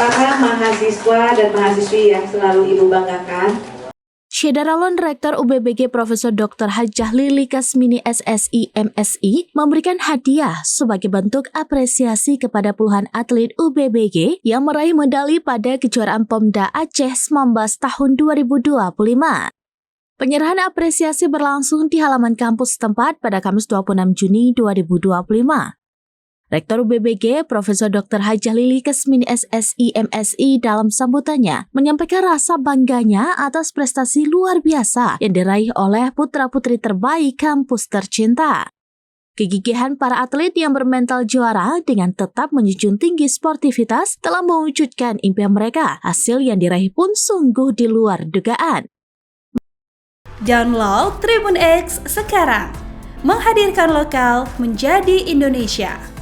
para mahasiswa dan mahasiswi yang selalu Ibu banggakan. Syederalon Rektor UBBG Profesor Dr. Hajah Lili Kasmini SSI MSI memberikan hadiah sebagai bentuk apresiasi kepada puluhan atlet UBBG yang meraih medali pada kejuaraan Pomda Aceh 19 tahun 2025. Penyerahan apresiasi berlangsung di halaman kampus setempat pada Kamis 26 Juni 2025. Rektor UBBG Profesor Dr. Hajah Lili Kasmini SSI MSI dalam sambutannya menyampaikan rasa bangganya atas prestasi luar biasa yang diraih oleh putra-putri terbaik kampus tercinta. Kegigihan para atlet yang bermental juara dengan tetap menjunjung tinggi sportivitas telah mewujudkan impian mereka. Hasil yang diraih pun sungguh di luar dugaan. Download Tribun X sekarang, menghadirkan lokal menjadi Indonesia.